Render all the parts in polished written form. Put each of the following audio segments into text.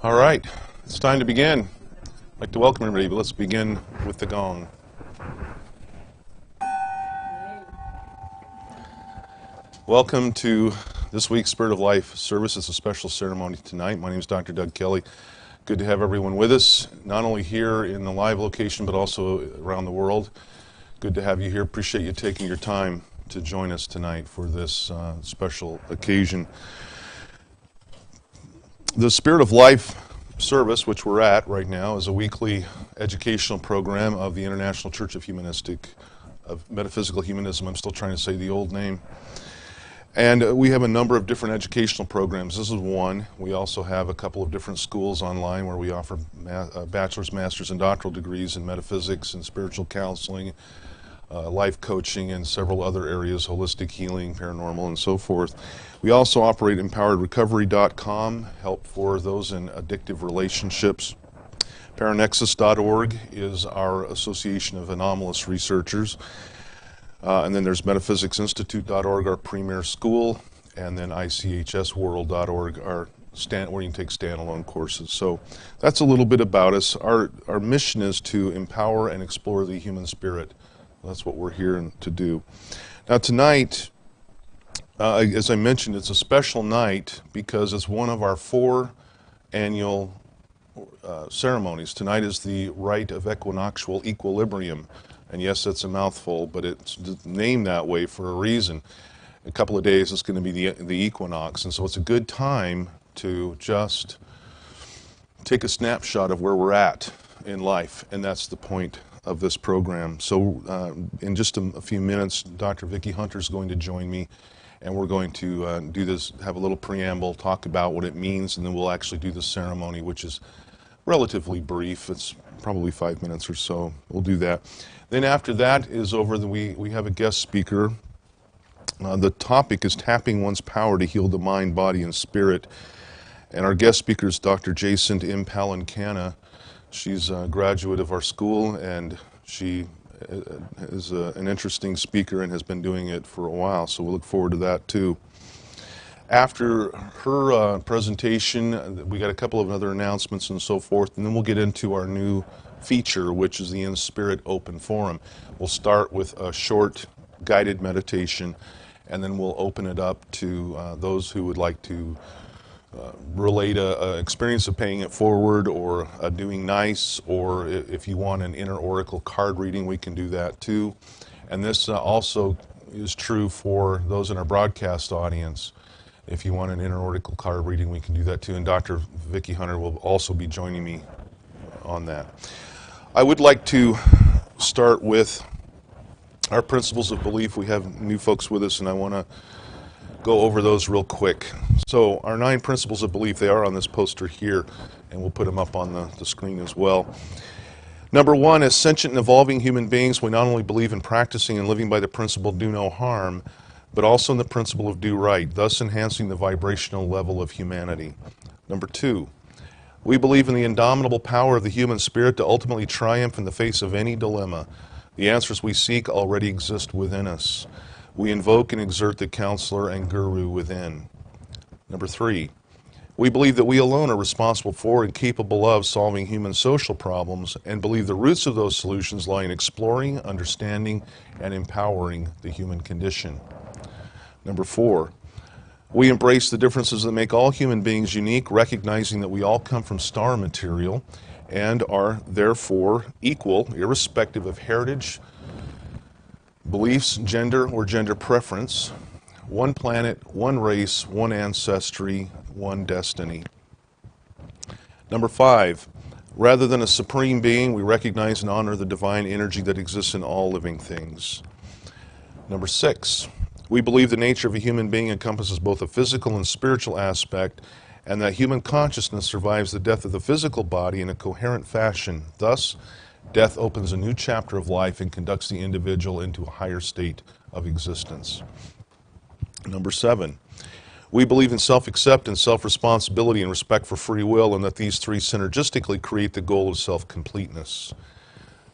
All right, it's time to begin. I'd like to welcome everybody, but let's begin with the gong. Welcome to this week's Spirit of Life service. It's a special ceremony tonight. My name is Dr. Doug Kelley. Good to have everyone with us, not only here in the live location, but also around the world. Good to have you here. Appreciate you taking your time to join us tonight for this special occasion. The Spirit of Life service, which we're at right now, is a weekly educational program of the International Church of Metaphysical Humanism. I'm still trying to say the old name. And we have a number of different educational programs. This is one. We also have a couple of different schools online where we offer bachelor's, master's, and doctoral degrees in metaphysics and spiritual counseling, life coaching, and several other areas, holistic healing, paranormal, and so forth. We also operate empoweredrecovery.com, help for those in addictive relationships. Paranexus.org is our association of anomalous researchers. And then there's metaphysicsinstitute.org, our premier school, and then ICHSworld.org, where you can take standalone courses. So that's a little bit about us. Our mission is to empower and explore the human spirit. That's what we're here to do. Now tonight, as I mentioned, it's a special night because it's one of our 4 annual ceremonies. Tonight is the Rite of Equinoctial Equilibrium. And yes, that's a mouthful, but it's named that way for a reason. In a couple of days, it's going to be the equinox, and so it's a good time to just take a snapshot of where we're at in life, and that's the point of this program. So in just a few minutes, Dr. Vicki Hunter is going to join me, and we're going to do this, have a little preamble, talk about what it means, and then we'll actually do the ceremony, which is relatively brief. It's probably 5 minutes or so. We'll do that. Then after that is over, we have a guest speaker. The topic is tapping one's power to heal the mind, body, and spirit. And our guest speaker is Dr. Jacent Mpalyenkana. She's a graduate of our school, and she is an interesting speaker and has been doing it for a while, so we'll look forward to that too. After her presentation, we got a couple of other announcements and so forth, and then we'll get into our new feature, which is the Enspirit Open Forum. We'll start with a short guided meditation, and then we'll open it up to those who would like to relate an experience of paying it forward, or doing nice, or if you want an inner oracle card reading, we can do that too. And this also is true for those in our broadcast audience. If you want an inner oracle card reading, we can do that too. And Dr. Vicki Hunter will also be joining me on that. I would like to start with our principles of belief. We have new folks with us, and I want to go over those real quick. So our 9 principles of belief, they are on this poster here, and we'll put them up on the screen as well. Number 1, as sentient and evolving human beings, we not only believe in practicing and living by the principle do no harm, but also in the principle of do right, thus enhancing the vibrational level of humanity. Number 2, we believe in the indomitable power of the human spirit to ultimately triumph in the face of any dilemma. The answers we seek already exist within us. We invoke and exert the counselor and guru within. Number 3, we believe that we alone are responsible for and capable of solving human social problems, and believe the roots of those solutions lie in exploring, understanding, and empowering the human condition. Number 4, we embrace the differences that make all human beings unique, recognizing that we all come from star material and are therefore equal, irrespective of heritage, beliefs, gender, or gender preference. One planet, one race, one ancestry, one destiny. Number 5, rather than a supreme being, we recognize and honor the divine energy that exists in all living things. Number 6, we believe the nature of a human being encompasses both a physical and spiritual aspect, and that human consciousness survives the death of the physical body in a coherent fashion. Thus, death opens a new chapter of life and conducts the individual into a higher state of existence. Number 7, we believe in self-acceptance, self-responsibility, and respect for free will, and that these 3 synergistically create the goal of self-completeness.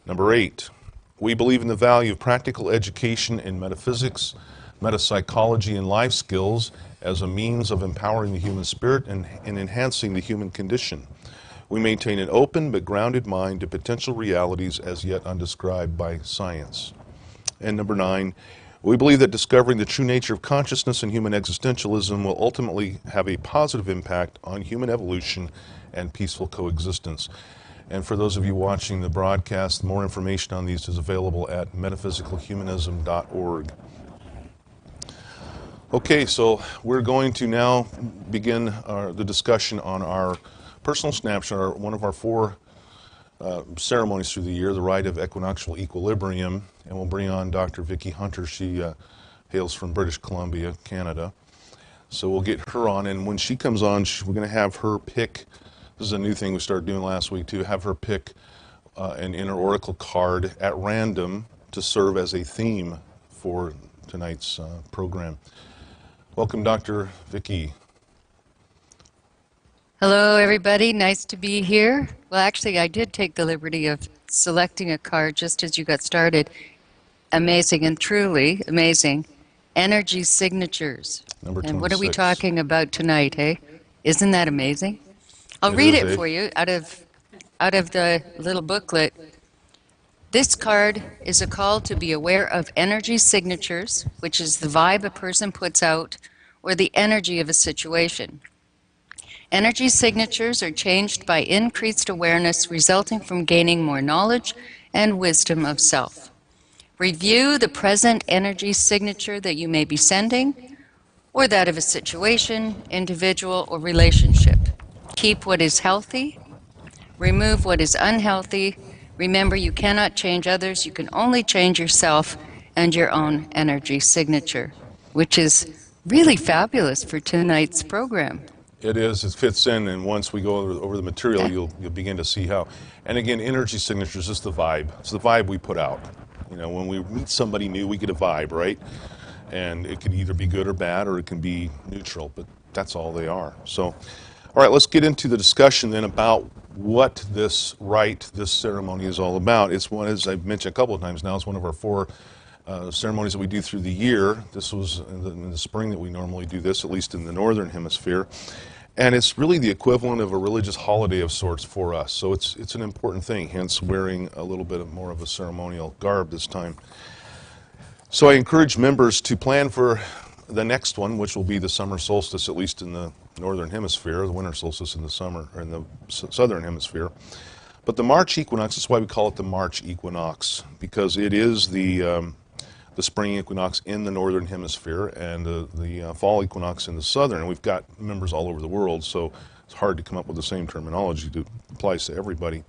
Number 8, We believe in the value of practical education in metaphysics, metapsychology, and life skills as a means of empowering the human spirit and enhancing the human condition. We maintain an open but grounded mind to potential realities as yet undescribed by science. And number 9, we believe that discovering the true nature of consciousness and human existentialism will ultimately have a positive impact on human evolution and peaceful coexistence. And for those of you watching the broadcast, more information on these is available at metaphysicalhumanism.org. Okay, so we're going to now begin the discussion on our personal snapshot, one of our 4 ceremonies through the year, the Rite of Equinoctial Equilibrium, and we'll bring on Dr. Vicki Hunter. She hails from British Columbia, Canada. So we'll get her on, and when she comes on, we're going to have her pick, this is a new thing we started doing last week too, have her pick an inner oracle card at random to serve as a theme for tonight's program. Welcome, Dr. Vicki. Hello, everybody. Nice to be here. Well, actually, I did take the liberty of selecting a card just as you got started. Amazing and truly amazing. Energy signatures. Number 26. And what are we talking about tonight, hey? Isn't that amazing? I'll read it for you out of the little booklet. This card is a call to be aware of energy signatures, which is the vibe a person puts out or the energy of a situation. Energy signatures are changed by increased awareness resulting from gaining more knowledge and wisdom of self. Review the present energy signature that you may be sending or that of a situation, individual, or relationship. Keep what is healthy. Remove what is unhealthy. Remember, you cannot change others. You can only change yourself and your own energy signature, which is really fabulous for tonight's program. It is. It fits in, and once we go over the material, you'll begin to see how. And again, energy signatures is the vibe. It's the vibe we put out. You know, when we meet somebody new, we get a vibe, right? And it can either be good or bad, or it can be neutral, but that's all they are. So, all right, let's get into the discussion then about what this rite, this ceremony is all about. It's one, as I've mentioned a couple of times now, it's one of our 4 ceremonies that we do through the year. This was in the spring that we normally do this, at least in the northern hemisphere. And it's really the equivalent of a religious holiday of sorts for us. So it's an important thing, hence wearing a little bit more of a ceremonial garb this time. So I encourage members to plan for the next one, which will be the summer solstice, at least in the northern hemisphere, the winter solstice in the summer, or in the southern hemisphere. But the March equinox, that's why we call it the March equinox, because it is the spring equinox in the northern hemisphere and the fall equinox in the southern. And we've got members all over the world, so it's hard to come up with the same terminology that applies to everybody.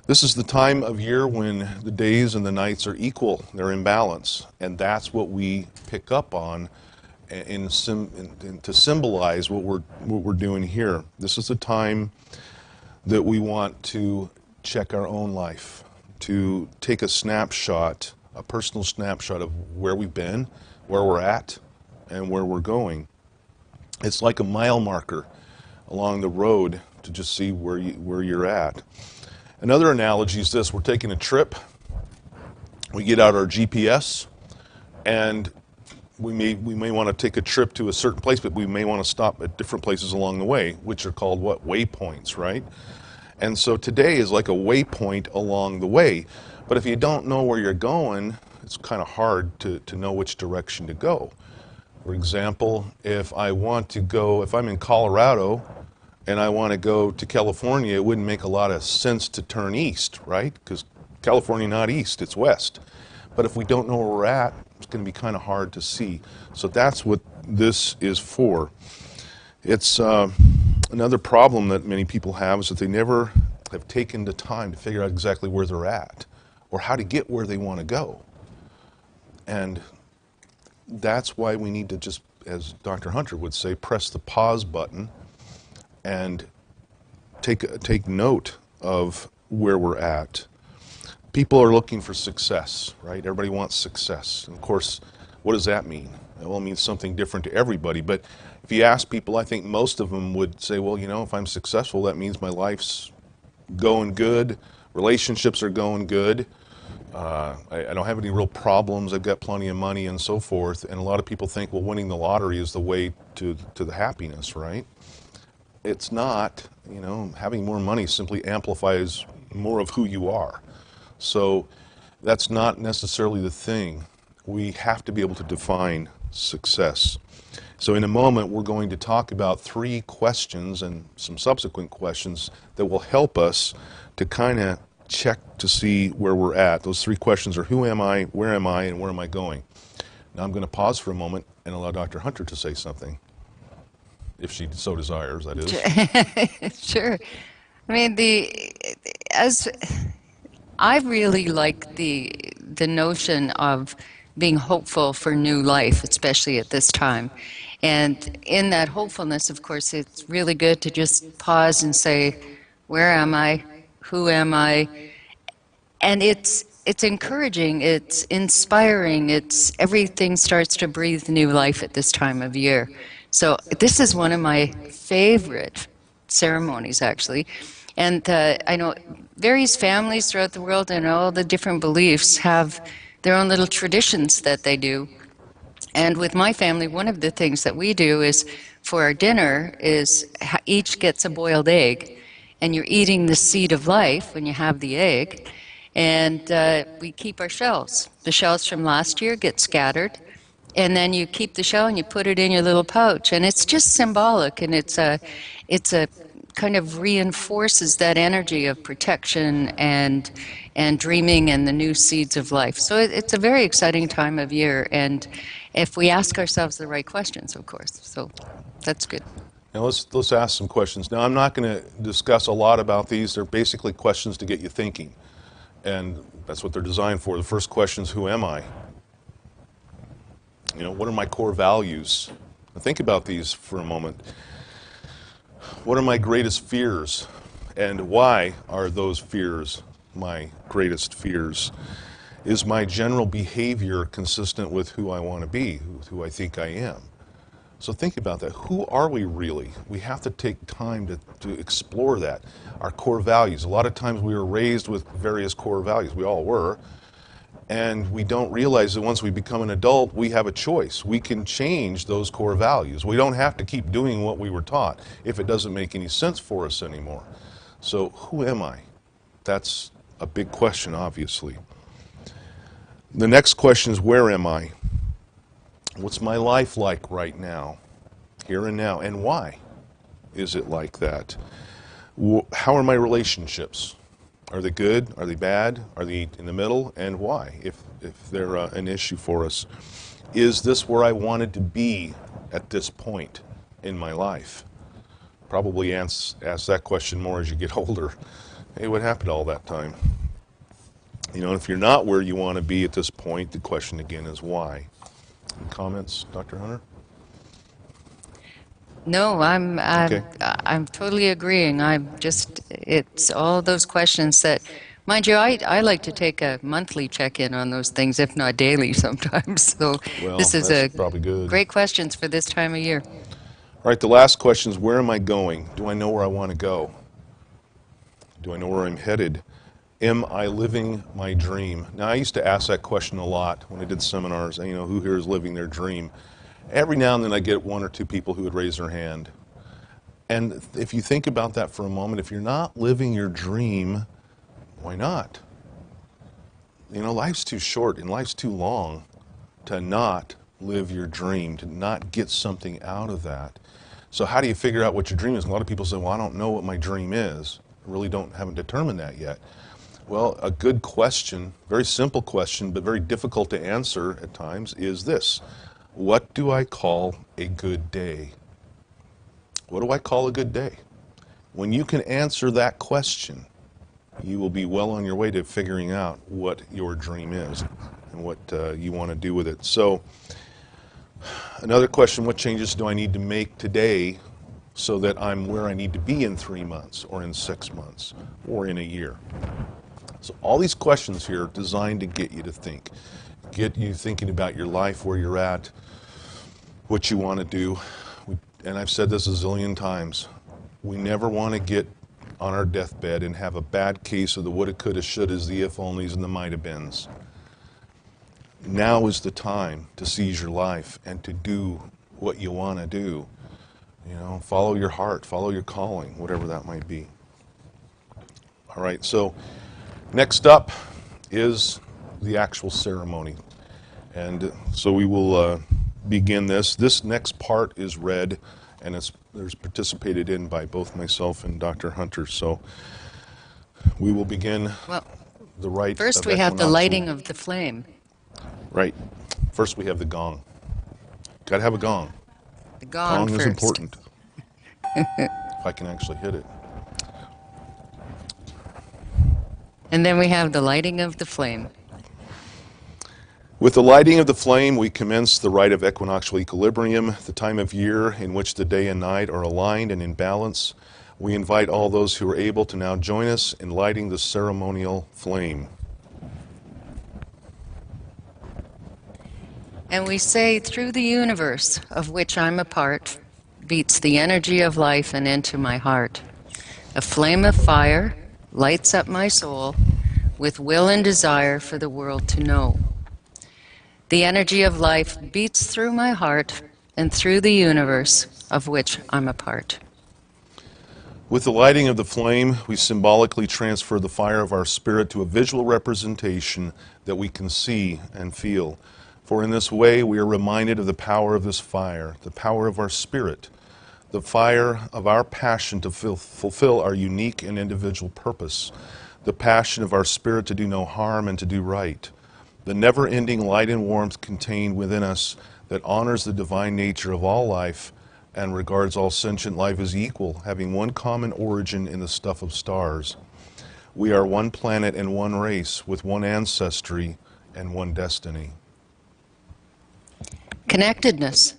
This is the time of year when the days and the nights are equal, they're in balance, and that's what we pick up on to symbolize what we're doing here. This is the time that we want to check our own life, to take a snapshot, a personal snapshot of where we've been, where we're at, and where we're going. It's like a mile marker along the road to just see where you're at. Another analogy is this: we're taking a trip, we get out our GPS, and we may want to take a trip to a certain place, but we may want to stop at different places along the way, which are called what? Waypoints, right? And so today is like a waypoint along the way. But if you don't know where you're going, it's kind of hard to know which direction to go. For example, if I'm in Colorado and I want to go to California, it wouldn't make a lot of sense to turn east, right? Because California not east, it's west. But if we don't know where we're at, it's going to be kind of hard to see. So that's what this is for. It's another problem that many people have is that they never have taken the time to figure out exactly where they're at or how to get where they want to go. And that's why we need to just, as Dr. Hunter would say, press the pause button and take note of where we're at. People are looking for success, right? Everybody wants success. And of course, what does that mean? Well, it means something different to everybody. But if you ask people, I think most of them would say, well, you know, if I'm successful, that means my life's going good, relationships are going good, I don't have any real problems. I've got plenty of money and so forth. And a lot of people think, well, winning the lottery is the way to the happiness, right? It's not. You know, having more money simply amplifies more of who you are. So that's not necessarily the thing. We have to be able to define success. So in a moment, we're going to talk about 3 questions and some subsequent questions that will help us to kind of check to see where we're at. Those 3 questions are: who am I, and where am I going? Now I'm going to pause for a moment and allow Dr. Hunter to say something, if she so desires, that is. Sure. I mean, as I really like the notion of being hopeful for new life, especially at this time. And in that hopefulness, of course, it's really good to just pause and say, where am I? Who am I? And it's encouraging, it's inspiring, it's everything starts to breathe new life at this time of year. So this is one of my favorite ceremonies, actually. And I know various families throughout the world and all the different beliefs have their own little traditions that they do. And with my family, one of the things that we do is, for our dinner, is each gets a boiled egg. And you're eating the seed of life when you have the egg. And we keep our shells. The shells from last year get scattered. And then you keep the shell and you put it in your little pouch. And it's just symbolic. And it's a kind of reinforces that energy of protection and dreaming and the new seeds of life. So it's a very exciting time of year, and if we ask ourselves the right questions, of course. So that's good. Now let's ask some questions. Now I'm not going to discuss a lot about these. They're basically questions to get you thinking, and that's what they're designed for. The first question is, who am I? You know, what are my core values? Now think about these for a moment. What are my greatest fears, and why are those fears my greatest fears? Is my general behavior consistent with who I want to be, who I think I am? So think about that. Who are we really? We have to take time to explore that. Our core values. A lot of times we were raised with various core values. We all were. And we don't realize that once we become an adult, we have a choice. We can change those core values. We don't have to keep doing what we were taught if it doesn't make any sense for us anymore. So who am I? That's a big question, obviously. The next question is, where am I? What's my life like right now, here and now, and why is it like that? How are my relationships? Are they good? Are they bad? Are they in the middle? And why, if they're an issue for us? Is this where I wanted to be at this point in my life? Probably ask that question more as you get older. Hey, what happened all that time? You know, if you're not where you want to be at this point, the question again is why? Any comments, Dr. Hunter? No, Okay. I'm totally agreeing. It's all those questions that, mind you, I like to take a monthly check-in on those things, if not daily sometimes. So Well, this is that's probably good. great questions for this time of year. All right, the last question is, where am I going? Do I know where I want to go? Do I know where I'm headed? Am I living my dream? Now, I used to ask that question a lot when I did seminars. You know, who here is living their dream? Every now and then I get 1 or 2 people who would raise their hand. And if you think about that for a moment, if you're not living your dream, why not? You know, life's too short and life's too long to not live your dream, to not get something out of that. So how do you figure out what your dream is? A lot of people say, well, I don't know what my dream is. I really haven't determined that yet. Well, a good question, very simple question, but very difficult to answer at times, is this. What do I call a good day? What do I call a good day? When you can answer that question, you will be well on your way to figuring out what your dream is and what you want to do with it. So, another question, what changes do I need to make today so that I'm where I need to be in 3 months or in 6 months or in a year? So all these questions here are designed to get you to think. Get you thinking about your life, where you're at, what you want to do. And I've said this a zillion times. We never want to get on our deathbed and have a bad case of the woulda, coulda, shouldas, the if-onlys, and the might-have-beens. Now is the time to seize your life and to do what you want to do. You know, follow your heart, follow your calling, whatever that might be. All right, so next up is the actual ceremony. And so we will begin this. This next part is read, and there's participated in by both myself and Dr. Hunter. So we will begin the rite. First we have the lighting of the flame. Right. First we have the gong. Got to have a gong. The gong is first. important. If I can actually hit it. And then we have the lighting of the flame. With the lighting of the flame, we commence the rite of equinoctial equilibrium, the time of year in which the day and night are aligned and in balance. We invite all those who are able to now join us in lighting the ceremonial flame. And we say, through the universe of which I'm a part, beats the energy of life and into my heart. A flame of fire lights up my soul with will and desire for the world to know. The energy of life beats through my heart and through the universe of which I'm a part. With the lighting of the flame, we symbolically transfer the fire of our spirit to a visual representation that we can see and feel. For in this way, we are reminded of the power of this fire, the power of our spirit, the fire of our passion to fulfill our unique and individual purpose, the passion of our spirit to do no harm and to do right, the never-ending light and warmth contained within us that honors the divine nature of all life and regards all sentient life as equal, having one common origin in the stuff of stars. We are one planet and one race, with one ancestry and one destiny. Connectedness.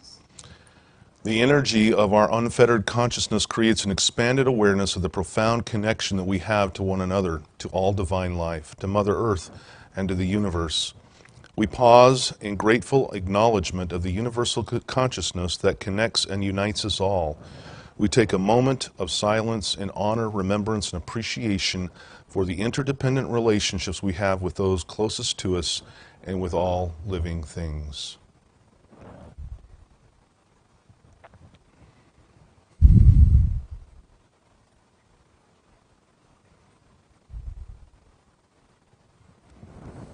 The energy of our unfettered consciousness creates an expanded awareness of the profound connection that we have to one another, to all divine life, to Mother Earth, and to the universe. We pause in grateful acknowledgement of the universal consciousness that connects and unites us all. We take a moment of silence in honor, remembrance, and appreciation for the interdependent relationships we have with those closest to us and with all living things.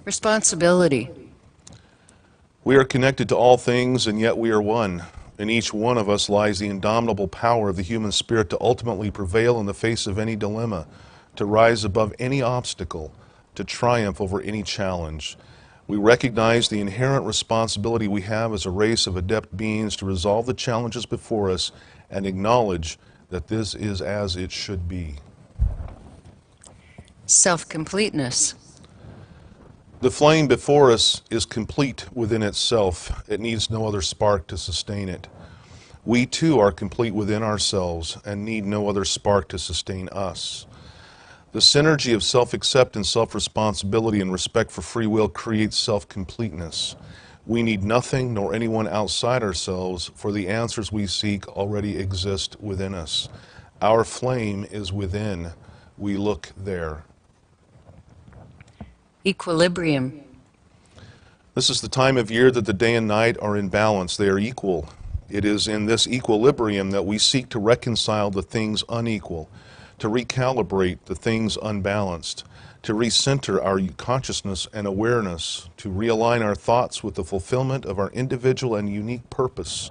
Responsibility. We are connected to all things, and yet we are one. In each one of us lies the indomitable power of the human spirit to ultimately prevail in the face of any dilemma, to rise above any obstacle, to triumph over any challenge. We recognize the inherent responsibility we have as a race of adept beings to resolve the challenges before us and acknowledge that this is as it should be. Self-completeness. The flame before us is complete within itself. It needs no other spark to sustain it. We too are complete within ourselves and need no other spark to sustain us. The synergy of self-acceptance, self-responsibility, and respect for free will creates self-completeness. We need nothing nor anyone outside ourselves, for the answers we seek already exist within us. Our flame is within. We look there. Equilibrium. This is the time of year that the day and night are in balance. They are equal. It is in this equilibrium that we seek to reconcile the things unequal, to recalibrate the things unbalanced, to recenter our consciousness and awareness, to realign our thoughts with the fulfillment of our individual and unique purpose.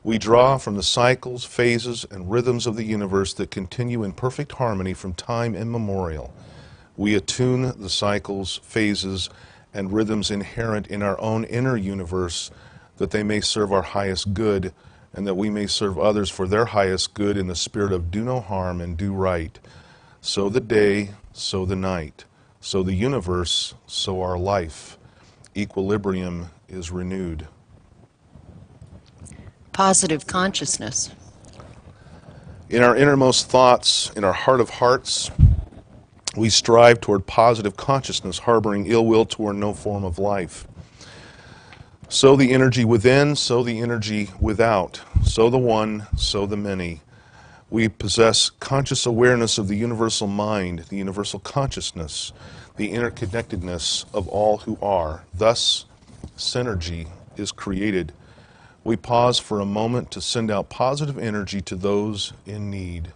We draw from the cycles, phases, and rhythms of the universe that continue in perfect harmony from time immemorial. We attune the cycles, phases, and rhythms inherent in our own inner universe that they may serve our highest good and that we may serve others for their highest good in the spirit of do no harm and do right. So the day, so the night. So the universe, so our life. Equilibrium is renewed. Positive consciousness. In our innermost thoughts, in our heart of hearts, we strive toward positive consciousness, harboring ill will toward no form of life. So the energy within, so the energy without. So the one, so the many. We possess conscious awareness of the universal mind, the universal consciousness, the interconnectedness of all who are. Thus, synergy is created. We pause for a moment to send out positive energy to those in need.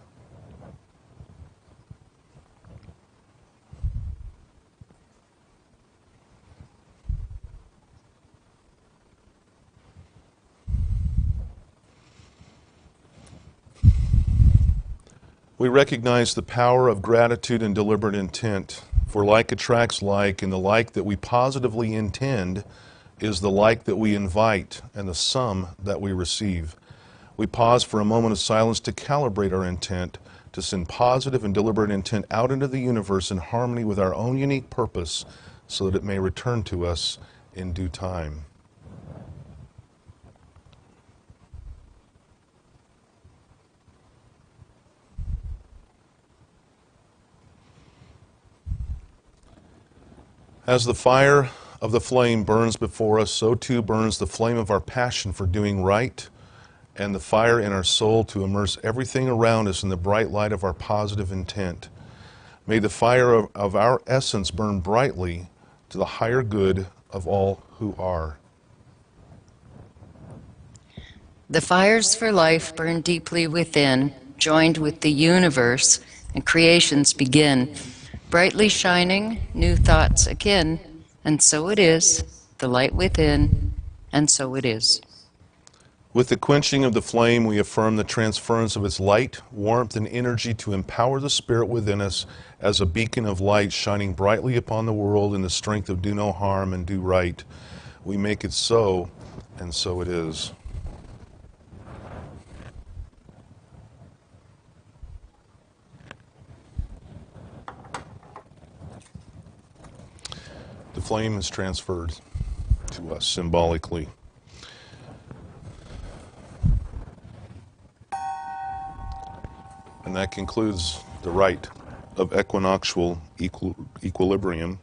We recognize the power of gratitude and deliberate intent, for like attracts like, and the like that we positively intend is the like that we invite and the sum that we receive. We pause for a moment of silence to calibrate our intent, to send positive and deliberate intent out into the universe in harmony with our own unique purpose so that it may return to us in due time. As the fire of the flame burns before us, so too burns the flame of our passion for doing right and the fire in our soul to immerse everything around us in the bright light of our positive intent. May the fire of our essence burn brightly to the higher good of all who are. The fires for life burn deeply within, joined with the universe, and creations begin. Brightly shining, new thoughts akin, and so it is, the light within, and so it is. With the quenching of the flame, we affirm the transference of its light, warmth, and energy to empower the spirit within us as a beacon of light shining brightly upon the world in the strength of do no harm and do right. We make it so, and so it is. The flame is transferred to us symbolically. And that concludes the rite of equinoctial equilibrium.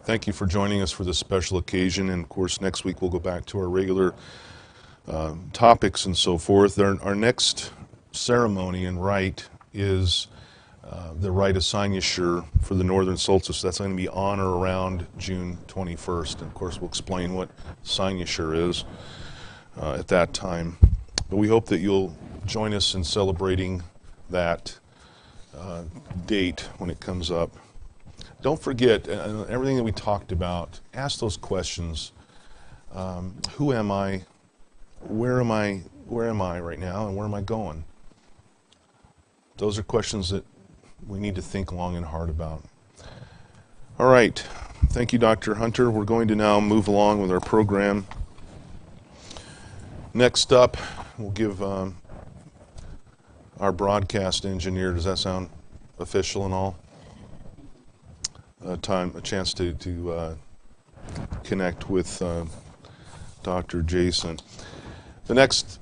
Thank you for joining us for this special occasion. And of course, next week we'll go back to our regular topics and so forth. Our next ceremony and rite is the rite of cynosure for the northern solstice. That's going to be on or around June 21st. And of course, we'll explain what cynosure is at that time. But we hope that you'll join us in celebrating that date when it comes up. Don't forget, everything that we talked about, ask those questions. Who am I? Where am I right now? And where am I going? Those are questions that we need to think long and hard about. All right. Thank you, Dr. Hunter. We're going to now move along with our program. Next up, we'll give our broadcast engineer, does that sound official and all? A chance to connect with Dr. Jacent. The next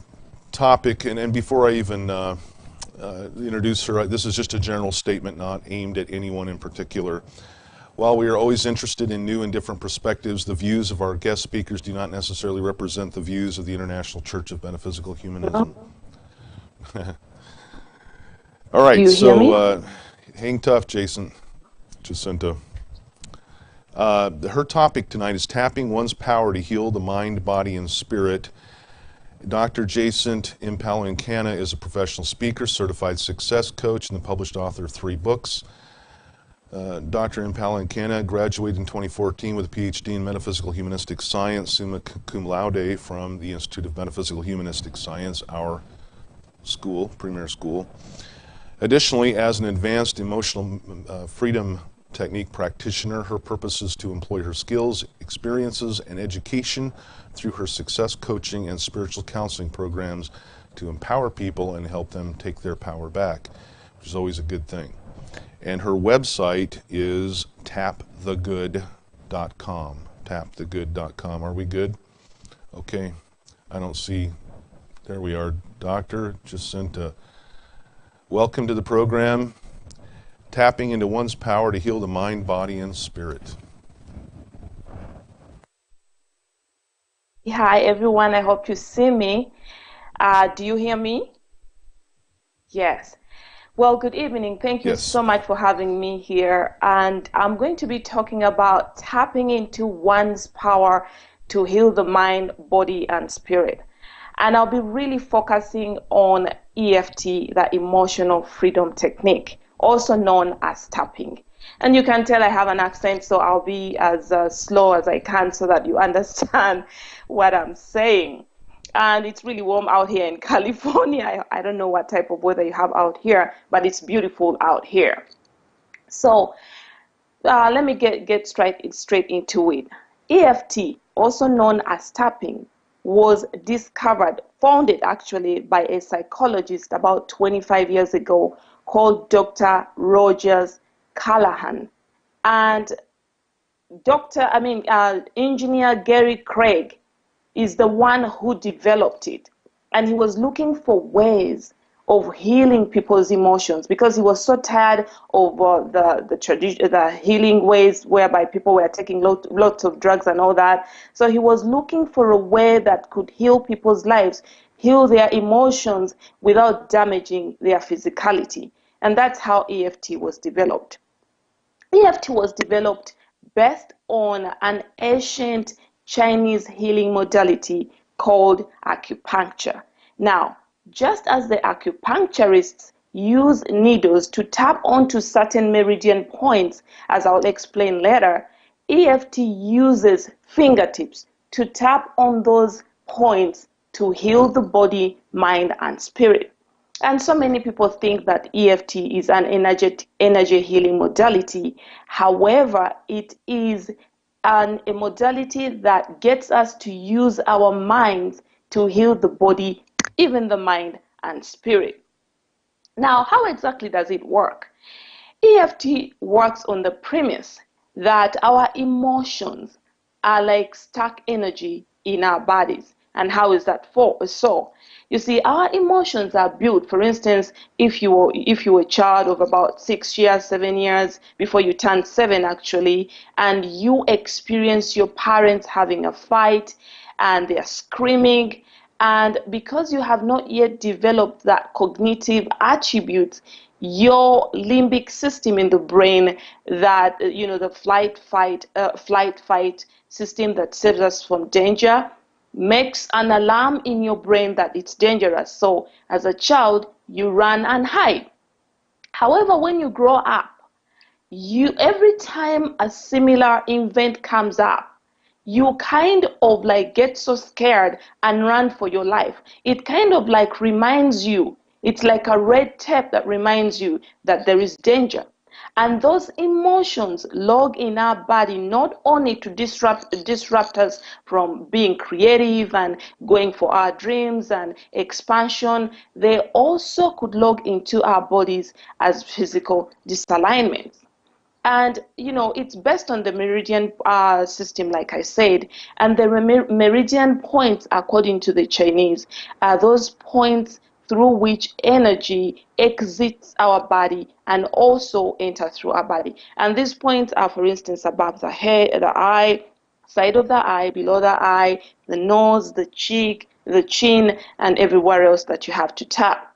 topic, and before I even introduce her, this is just a general statement not aimed at anyone in particular. While we are always interested in new and different perspectives, the views of our guest speakers do not necessarily represent the views of the International Church of Metaphysical Humanism. All right, so hang tough, Jacinta. Her topic tonight is tapping one's power to heal the mind, body, and spirit. Dr. Jacent Mpalyenkana is a professional speaker, certified success coach, and the published author of 3 books. Dr. Mpalyenkana graduated in 2014 with a PhD in Metaphysical Humanistic Science, summa cum laude from the Institute of Metaphysical Humanistic Science, our school, premier school. Additionally, as an advanced emotional freedom technique practitioner, her purpose is to employ her skills, experiences, and education through her success coaching and spiritual counseling programs to empower people and help them take their power back, which is always a good thing. And her website is tapthegood.com. Tapthegood.com. Are we good? Okay. I don't see. There we are. Dr. Jacinta. Welcome to the program. Tapping into one's power to heal the mind, body, and spirit. Hi, everyone. I hope you see me. Do you hear me? Yes. Well, good evening. Thank you Yes. so much for having me here. And I'm going to be talking about tapping into one's power to heal the mind, body, and spirit. And I'll be really focusing on EFT, the emotional freedom technique, also known as tapping. And you can tell I have an accent, so I'll be as slow as I can so that you understand what I'm saying. And it's really warm out here in California. I don't know what type of weather you have out here, but it's beautiful out here. So let me get straight into it. EFT, also known as tapping, was founded actually by a psychologist about 25 years ago called Dr. Rogers Callahan. And engineer Gary Craig is the one who developed it. And he was looking for ways of healing people's emotions because he was so tired of the healing ways whereby people were taking lots of drugs and all that. So he was looking for a way that could heal people's lives, heal their emotions without damaging their physicality. And that's how EFT was developed. EFT was developed based on an ancient Chinese healing modality called acupuncture. Now, just as the acupuncturists use needles to tap onto certain meridian points, as I'll explain later, EFT uses fingertips to tap on those points to heal the body, mind, and spirit. And so many people think that EFT is an energy healing modality. However, it is a modality that gets us to use our minds to heal the body, even the mind and spirit. Now, how exactly does it work? EFT works on the premise that our emotions are like stuck energy in our bodies. And how is that so? You see, our emotions are built. For instance, if you were a child of about 6 years, 7 years, before you turn 7 actually, and you experience your parents having a fight and they're screaming, and because you have not yet developed that cognitive attributes, your limbic system in the brain, that the flight fight system that saves us from danger, makes an alarm in your brain that it's dangerous. So as a child, you run and hide. However, when you grow up, every time a similar event comes up, you kind of like get so scared and run for your life. It kind of like reminds you, it's like a red tape that reminds you that there is danger. And those emotions log in our body not only to disrupt us from being creative and going for our dreams and expansion, they also could log into our bodies as physical disalignments. And it's based on the meridian system, like I said. And the meridian points, according to the Chinese, are those points through which energy exits our body and also enters through our body. And these points are, for instance, above the head, the eye, side of the eye, below the eye, the nose, the cheek, the chin, and everywhere else that you have to tap.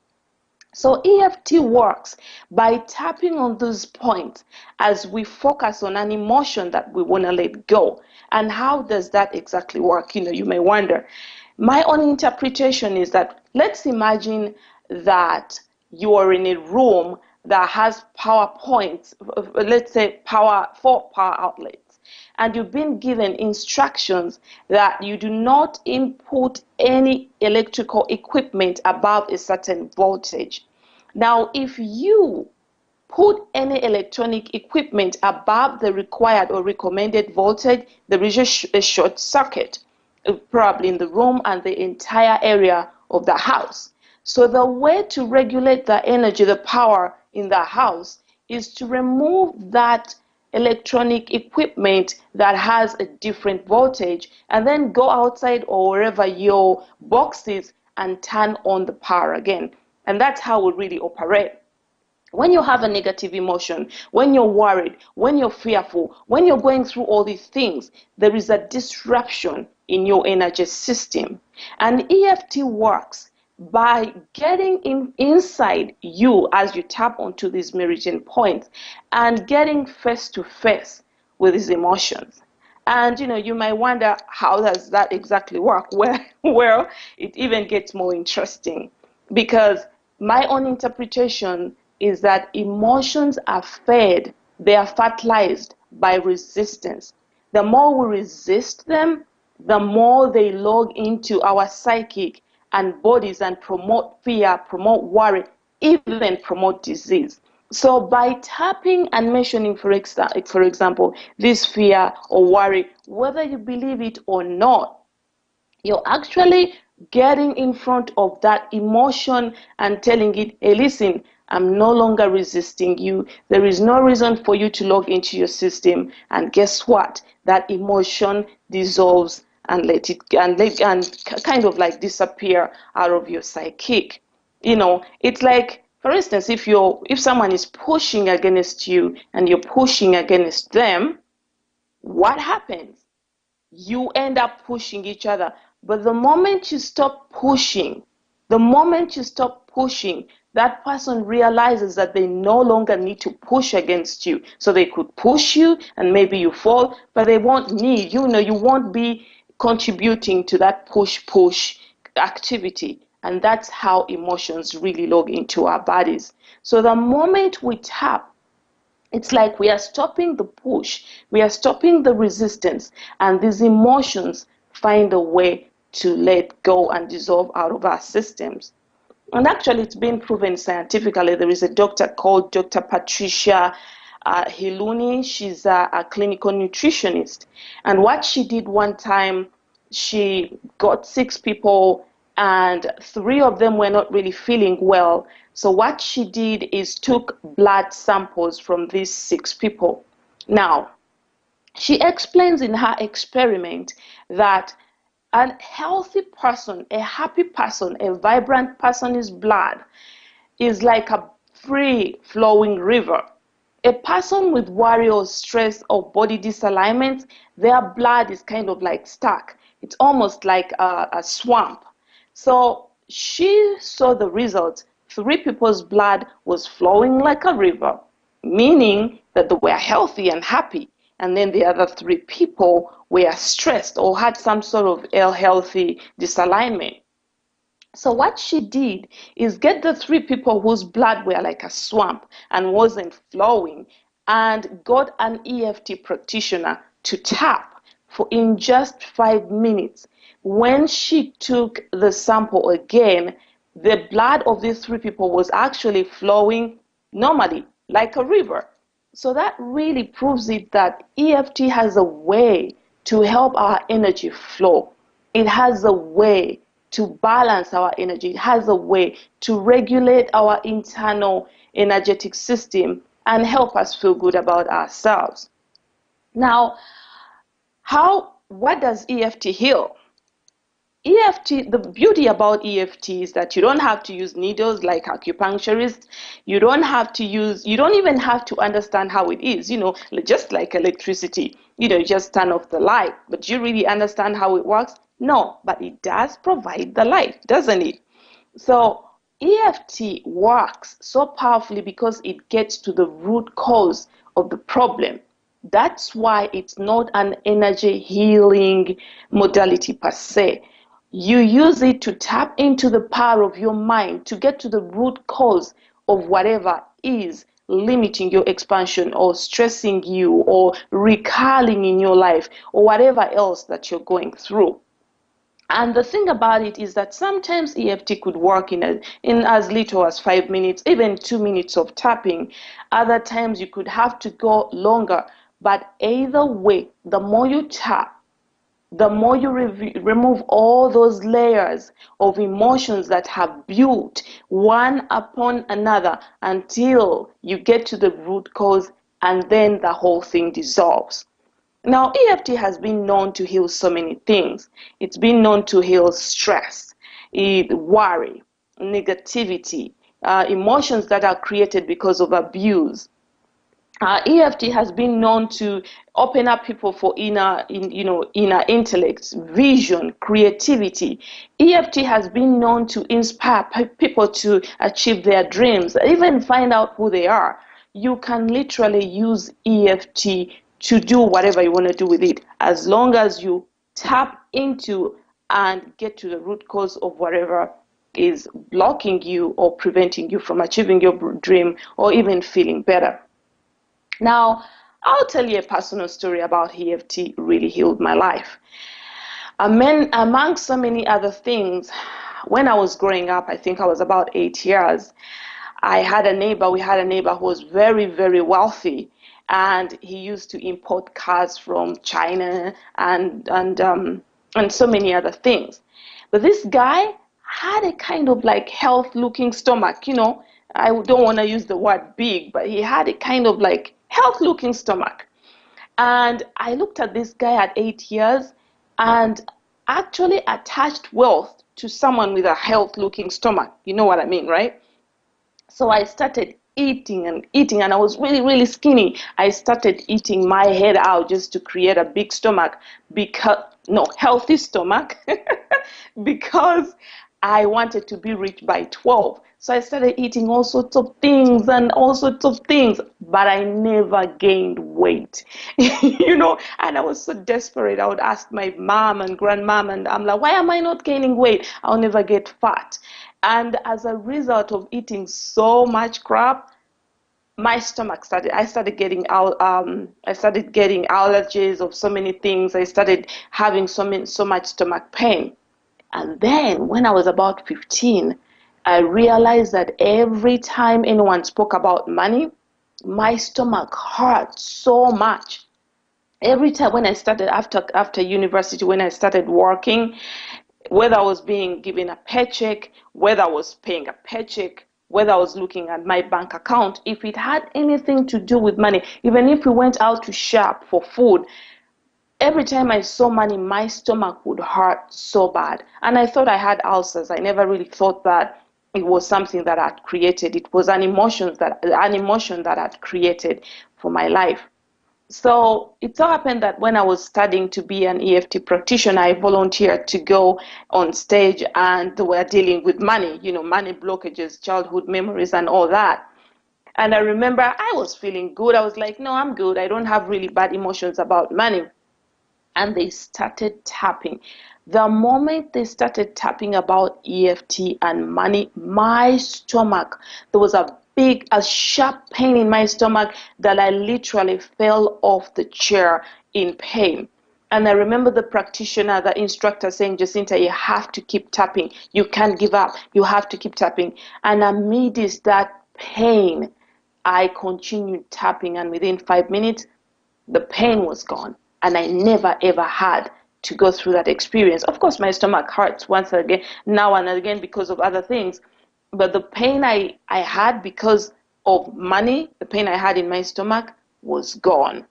So EFT works by tapping on those points as we focus on an emotion that we want to let go. And how does that exactly work? You may wonder. My own interpretation is that, let's imagine that you are in a room that has power points, let's say four power outlets. And you've been given instructions that you do not input any electrical equipment above a certain voltage. Now, if you put any electronic equipment above the required or recommended voltage, there is a short circuit, probably in the room and the entire area of the house. So the way to regulate the energy, the power in the house, is to remove that electronic equipment that has a different voltage and then go outside or wherever your box is and turn on the power again. And that's how we really operate. When you have a negative emotion, when you're worried, when you're fearful, when you're going through all these things, there is a disruption in your energy system. And EFT works by getting inside you as you tap onto these meridian points and getting face to face with these emotions. And you might wonder, how does that exactly work? Well, it even gets more interesting, because my own interpretation is that emotions are fed, they are fertilized by resistance. The more we resist them, the more they log into our psychic and bodies and promote fear, promote worry, even promote disease. So by tapping and mentioning, for example, this fear or worry, whether you believe it or not, you're actually getting in front of that emotion and telling it, hey, listen, I'm no longer resisting you. There is no reason for you to log into your system. And guess what? That emotion dissolves and and kind of like disappear out of your psychic. It's like, for instance, if someone is pushing against you and you're pushing against them, what happens? You end up pushing each other. But the moment you stop pushing, that person realizes that they no longer need to push against you. So they could push you and maybe you fall, but they won't need, you won't be contributing to that push activity. And that's how emotions really log into our bodies. So the moment we tap, it's like we are stopping the push, we are stopping the resistance, and these emotions find a way to let go and dissolve out of our systems. And actually, it's been proven scientifically. There is a doctor called Dr. Patricia Hiluni. She's a clinical nutritionist. And what she did one time, she got 6 people, and 3 of them were not really feeling well. So what she did is took blood samples from these 6 people. Now, she explains in her experiment that a healthy person, a happy person, a vibrant person's blood is like a free flowing river. A person with worry or stress or body disalignment, their blood is kind of like stuck. It's almost like a swamp. So she saw the result. 3 people's blood was flowing like a river, meaning that they were healthy and happy. And then the other 3 people were stressed or had some sort of ill-healthy disalignment. So what she did is get the 3 people whose blood were like a swamp and wasn't flowing, and got an EFT practitioner to tap for in just 5 minutes. When she took the sample again, the blood of these 3 people was actually flowing normally like a river. So that really proves it that EFT has a way to help our energy flow. It has a way to balance our energy. It has a way to regulate our internal energetic system and help us feel good about ourselves. Now, what does EFT heal? EFT, the beauty about EFT is that you don't have to use needles like acupuncturists. You don't even have to understand how it is, just like electricity. You just turn off the light. But do you really understand how it works? No, but it does provide the light, doesn't it? So EFT works so powerfully because it gets to the root cause of the problem. That's why it's not an energy healing modality per se. You use it to tap into the power of your mind to get to the root cause of whatever is limiting your expansion or stressing you or recalling in your life or whatever else that you're going through. And the thing about it is that sometimes EFT could work in as little as 5 minutes, even 2 minutes of tapping. Other times you could have to go longer. But either way, the more you tap, the more you remove all those layers of emotions that have built one upon another until you get to the root cause, and then the whole thing dissolves. Now, EFT has been known to heal so many things. It's been known to heal stress, worry, negativity, emotions that are created because of abuse. EFT has been known to open up people for inner intellect, vision, creativity. EFT has been known to inspire people to achieve their dreams, even find out who they are. You can literally use EFT to do whatever you want to do with it, as long as you tap into and get to the root cause of whatever is blocking you or preventing you from achieving your dream or even feeling better. Now, I'll tell you a personal story about EFT really healed my life. Among so many other things, when I was growing up, I think I was about 8 years, we had a neighbor who was very, very wealthy, and he used to import cars from China and so many other things. But this guy had a kind of like health-looking stomach, I don't want to use the word big, but he had a kind of like health-looking stomach. And I looked at this guy at 8 years and actually attached wealth to someone with a health-looking stomach. You know what I mean, right? So I started eating and eating, and I was really, really skinny. I started eating my head out just to create a big stomach, healthy stomach, because I wanted to be rich by 12. So I started eating all sorts of things, but I never gained weight, and I was so desperate. I would ask my mom and grandmom, and I'm like, why am I not gaining weight? I'll never get fat. And as a result of eating so much crap, my stomach I started getting allergies of so many things. I started having so much stomach pain. And then when I was about 15, I realized that every time anyone spoke about money, my stomach hurt so much. Every time when I started after university, when I started working, whether I was being given a paycheck, whether I was paying a paycheck, whether I was looking at my bank account, if it had anything to do with money, even if we went out to shop for food, every time I saw money, my stomach would hurt so bad. And I thought I had ulcers. I never really thought that it was something that I'd created. It was an emotion that I'd created for my life. So it so happened that when I was studying to be an EFT practitioner, I volunteered to go on stage, and we were dealing with money, money blockages, childhood memories, and all that. And I remember I was feeling good. I was like, no, I'm good. I don't have really bad emotions about money. And they started tapping. The moment they started tapping about EFT and money, my stomach, there was a sharp pain in my stomach that I literally fell off the chair in pain. And I remember the practitioner, the instructor saying, Jacinta, you have to keep tapping. You can't give up. You have to keep tapping. And amidst that pain, I continued tapping, and within 5 minutes, the pain was gone. And I never, ever had to go through that experience. Of course, my stomach hurts once again, now and again, because of other things. But the pain I had because of money, the pain I had in my stomach was gone.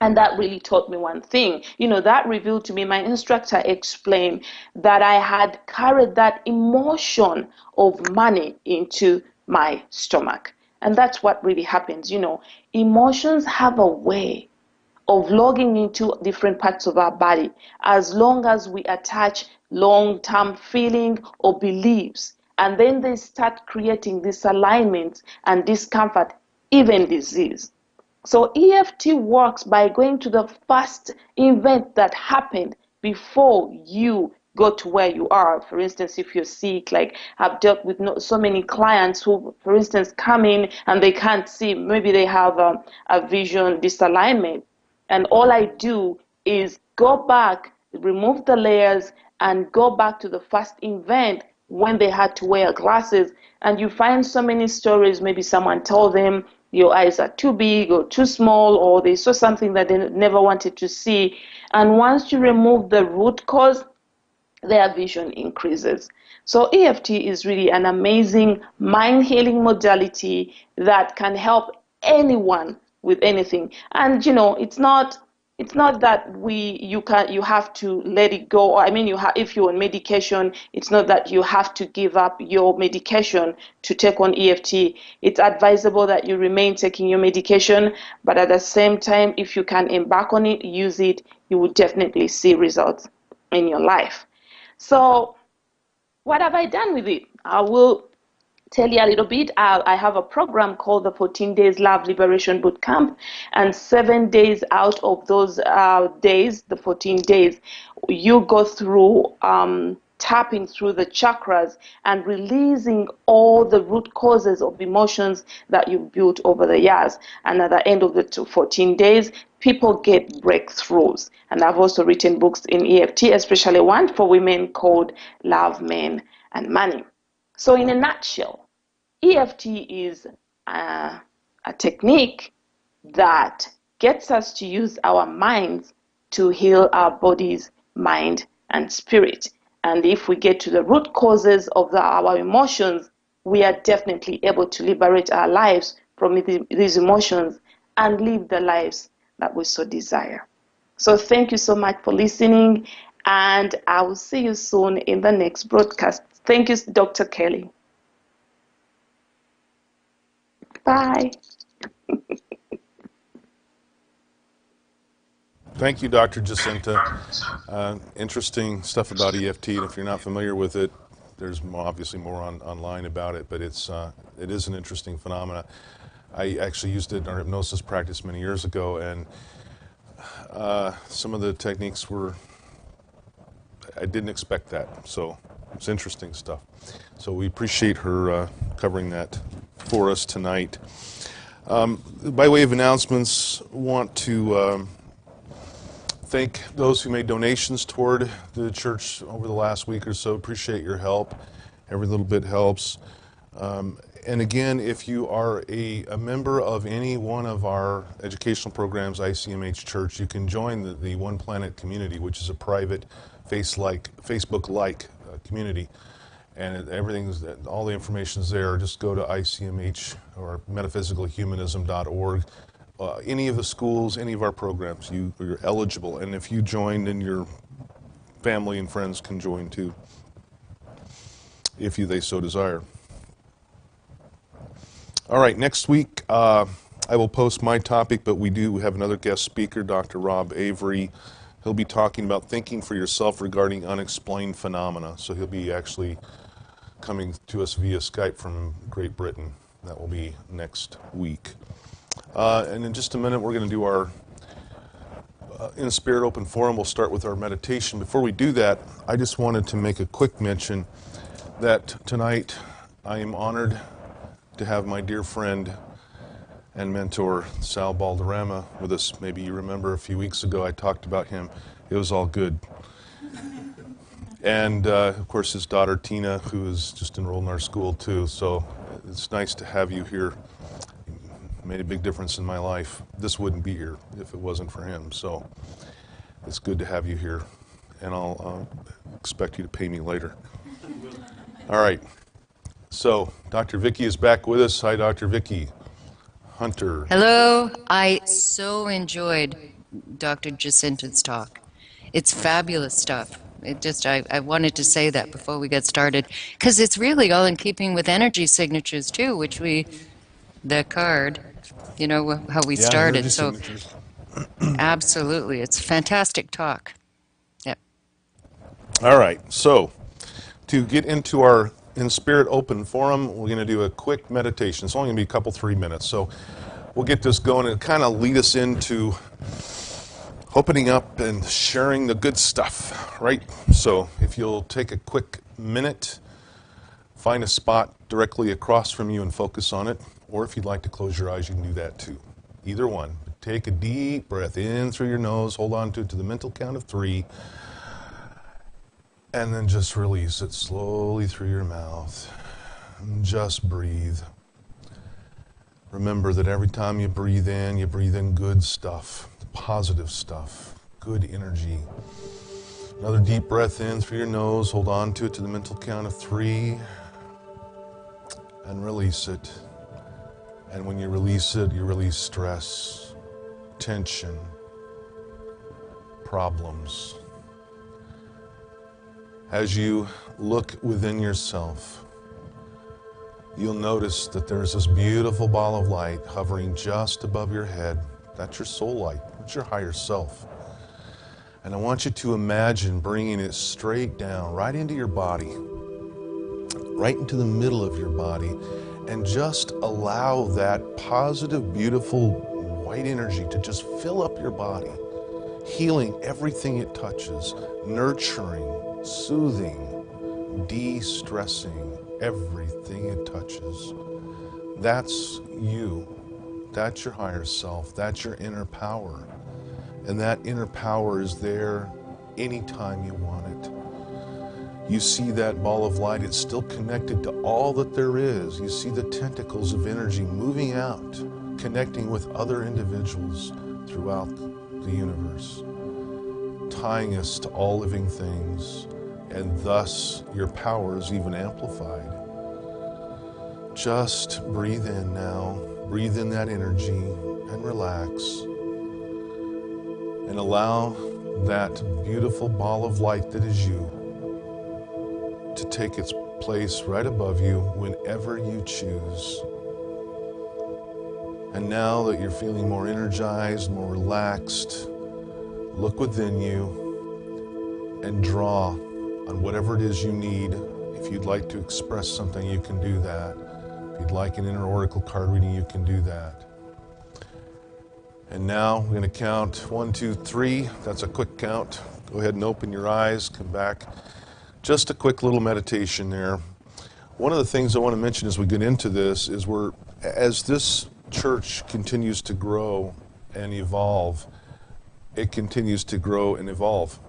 And that really taught me one thing. That revealed to me, my instructor explained that I had carried that emotion of money into my stomach. And that's what really happens. Emotions have a way of logging into different parts of our body as long as we attach long-term feeling or beliefs. And then they start creating disalignment and discomfort, even disease. So EFT works by going to the first event that happened before you go to where you are. For instance, if you're sick, like I've dealt with so many clients who, for instance, come in and they can't see. Maybe they have a vision disalignment. And all I do is go back, remove the layers, and go back to the first event when they had to wear glasses. And you find so many stories. Maybe someone told them your eyes are too big or too small, or they saw something that they never wanted to see. And once you remove the root cause, their vision increases. So EFT is really an amazing mind healing modality that can help anyone with anything. And it's not it's not that you have to let it go. I mean, if you're on medication, it's not that you have to give up your medication to take on EFT. It's advisable that you remain taking your medication, but at the same time, if you can embark on it, use it, you will definitely see results in your life. So what have I done with it? I will tell you a little bit. I have a program called the 14 Days Love Liberation Boot Camp, and 7 days out of those days, the 14 days, you go through tapping through the chakras and releasing all the root causes of emotions that you've built over the years. And at the end of the 14 days, people get breakthroughs. And I've also written books in EFT, especially one for women called Love, Men, and Money. So in a nutshell, EFT is a technique that gets us to use our minds to heal our bodies, mind, and spirit. And if we get to the root causes of our emotions, we are definitely able to liberate our lives from these emotions and live the lives that we so desire. So thank you so much for listening, and I will see you soon in the next broadcast. Thank you, Dr. Kelley. Bye. Thank you, Dr. Jacent. Interesting stuff about EFT, and if you're not familiar with it, there's obviously more online about it, but it is an interesting phenomena. I actually used it in our hypnosis practice many years ago, and some of the techniques I didn't expect that, so it's interesting stuff. So we appreciate her covering that for us tonight. By way of announcements, want to thank those who made donations toward the church over the last week or so. Appreciate your help. Every little bit helps. And again, if you are a member of any one of our educational programs, ICMH Church, you can join the One Planet community, which is a private Facebook-like community. And all the information is there. Just go to ICMH or metaphysicalhumanism.org. Any of the schools, any of our programs, you're eligible. And if you join, then your family and friends can join too, if they so desire. All right, next week I will post my topic, but we do have another guest speaker, Dr. Rob Avery. He'll be talking about thinking for yourself regarding unexplained phenomena. So he'll be actually coming to us via Skype from Great Britain. That will be next week. And in just a minute, we're going to do our Enspirit Open Forum. We'll start with our meditation. Before we do that, I just wanted to make a quick mention that tonight I am honored to have my dear friend and mentor, Sal Balderrama, with us. Maybe you remember a few weeks ago I talked about him. It was all good. And, of course, his daughter, Tina, who is just enrolled in our school, too. So it's nice to have you here. It made a big difference in my life. This wouldn't be here if it wasn't for him. So it's good to have you here. And I'll expect you to pay me later. All right. So Dr. Vicki is back with us. Hi, Dr. Vicki. Hunter. Hello. I so enjoyed Dr. Jacent's talk. It's fabulous stuff. I wanted to say that before we get started, because it's really all in keeping with energy signatures too, which the card, how we started. So signatures. Absolutely, it's fantastic talk. Yep. All right, so to get into our Enspirit Open Forum, we're going to do a quick meditation. It's only going to be a couple, 3 minutes. So we'll get this going and kind of lead us into opening up and sharing the good stuff, right? So if you'll take a quick minute, find a spot directly across from you and focus on it. Or if you'd like to close your eyes, you can do that too. Either one. Take a deep breath in through your nose, hold on to it to the mental count of 3. And then just release it slowly through your mouth. And just breathe. Remember that every time you breathe in good stuff, positive stuff, good energy. Another deep breath in through your nose, hold on to it to the mental count of 3. And release it. And when you release it, you release stress, tension, problems. As you look within yourself, you'll notice that there's this beautiful ball of light hovering just above your head. That's your soul light. That's your higher self. And I want you to imagine bringing it straight down, right into your body, right into the middle of your body, and just allow that positive, beautiful white energy to just fill up your body, healing everything it touches, nurturing, soothing, de-stressing everything it touches. That's you. That's your higher self. That's your inner power. And that inner power is there anytime you want it. You see that ball of light, it's still connected to all that there is. You see the tentacles of energy moving out, connecting with other individuals throughout the universe, tying us to all living things, and thus your power is even amplified. Just breathe in now, breathe in that energy and relax, and allow that beautiful ball of light that is you to take its place right above you whenever you choose. And now that you're feeling more energized, more relaxed, look within you and draw on whatever it is you need. If you'd like to express something, you can do that. If you'd like an inner oracle card reading, you can do that. And now we're going to count 1, 2, 3. That's a quick count. Go ahead and open your eyes, come back. Just a quick little meditation there. One of the things I want to mention as we get into this is as this church continues to grow and evolve, it continues to grow and evolve.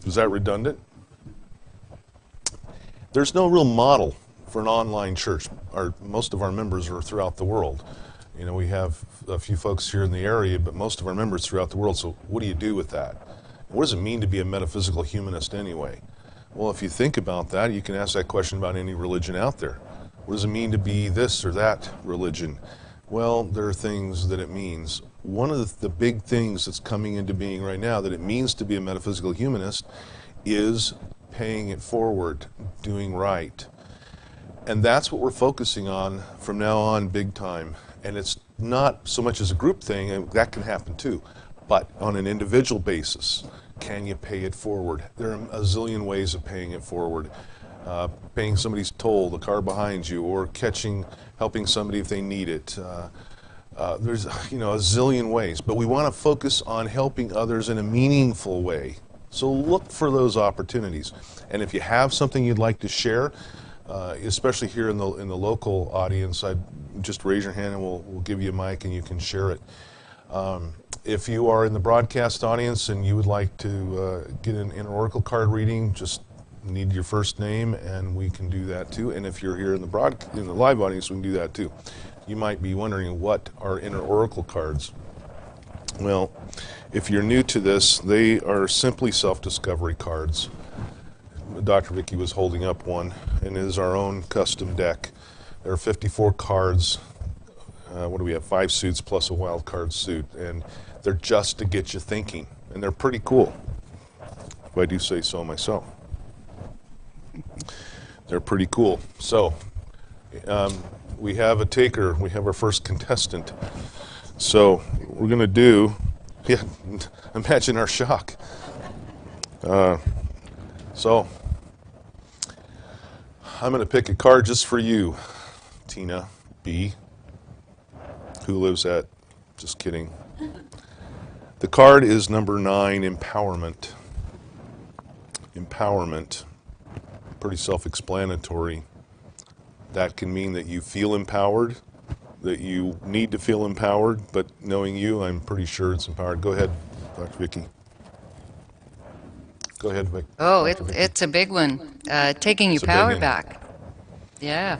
Is that redundant? There's no real model for an online church. Most of our members are throughout the world. You know, we have a few folks here in the area, but most of our members throughout the world. So what do you do with that? What does it mean to be a metaphysical humanist anyway? Well, if you think about that, you can ask that question about any religion out there. What does it mean to be this or that religion? Well, there are things that it means. One of the big things that's coming into being right now that it means to be a metaphysical humanist is paying it forward, doing right. And that's what we're focusing on from now on big time. And it's not so much as a group thing, and that can happen too, but on an individual basis, can you pay it forward? There are a zillion ways of paying it forward. Paying somebody's toll, the car behind you, or helping somebody if they need it. There's a zillion ways, but we want to focus on helping others in a meaningful way. So look for those opportunities. And if you have something you'd like to share, especially here in the local audience, I'd just raise your hand and we'll give you a mic and you can share it. If you are in the broadcast audience and you would like to get an oracle card reading, just need your first name and we can do that too. And if you're here in the live audience, we can do that too. You might be wondering, what are inner oracle cards? Well, if you're new to this, they are simply self-discovery cards. Dr. Vicky was holding up one, and it is our own custom deck. There are 54 cards. What do we have? 5 suits plus a wild card suit, and they're just to get you thinking, and they're pretty cool, if I do say so myself. They're pretty cool. So we have a taker. We have our first contestant. So we're going to do, imagine our shock. So I'm going to pick a card just for you, Tina B, who lives at, just kidding. The card is number 9, Empowerment. Empowerment, pretty self-explanatory. That can mean that you feel empowered, that you need to feel empowered, but knowing you, I'm pretty sure it's empowered. Go ahead, Dr. Vicky. Go ahead, Vic. Oh, it's a big one. Taking your power back. Yeah.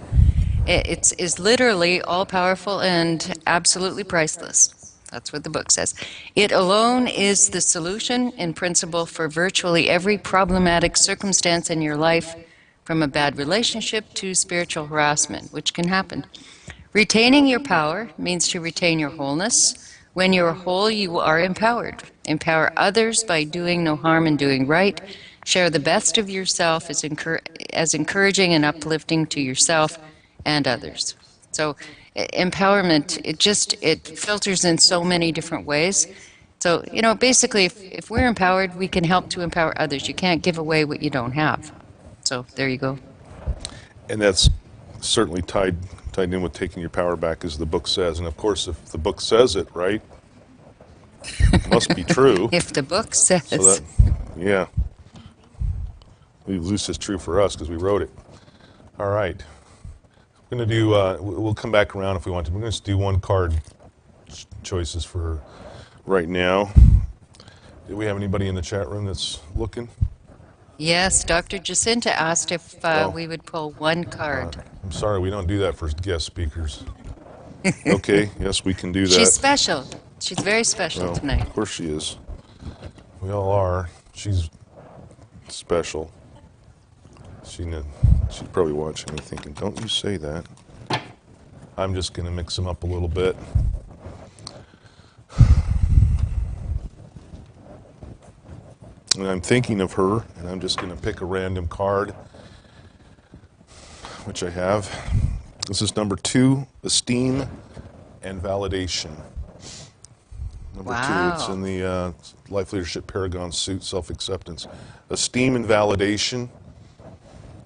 It's literally all-powerful and absolutely priceless. That's what the book says. It alone is the solution in principle for virtually every problematic circumstance in your life, from a bad relationship to spiritual harassment, which can happen. Retaining your power means to retain your wholeness, When you're whole, you are empowered. Empower others by doing no harm and doing right. Share the best of yourself as encouraging and uplifting to yourself and others. So empowerment, it filters in so many different ways. So, you know, basically, if we're empowered, we can help to empower others. You can't give away what you don't have. So there you go. And that's certainly tied in with taking your power back, as the book says. And of course, if the book says it, right, it must be true. If the book says. So that, yeah. At least it's true for us because we wrote it. All right. We're going to do, we'll come back around if we want to. We're going to do one card choices for right now. Do we have anybody in the chat room that's looking? Yes, Dr. Jacent asked if we would pull one card. I'm sorry, we don't do that for guest speakers. Okay, yes, we can do that. She's special. She's very special tonight. Of course she is. We all are. She's special. She's probably watching me thinking, don't you say that. I'm just going to mix them up a little bit. And I'm thinking of her, and I'm just going to pick a random card, which I have. This is number 2, esteem and validation. Number 2, it's in the Life Leadership Paragon suit, self-acceptance. Esteem and validation.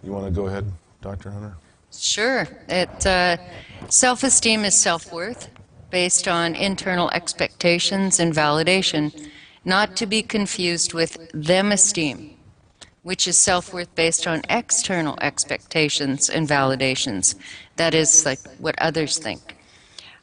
You want to go ahead, Dr. Hunter? Sure. Self-esteem is self-worth based on internal expectations and validation, not to be confused with them-esteem, which is self-worth based on external expectations and validations. That is like what others think.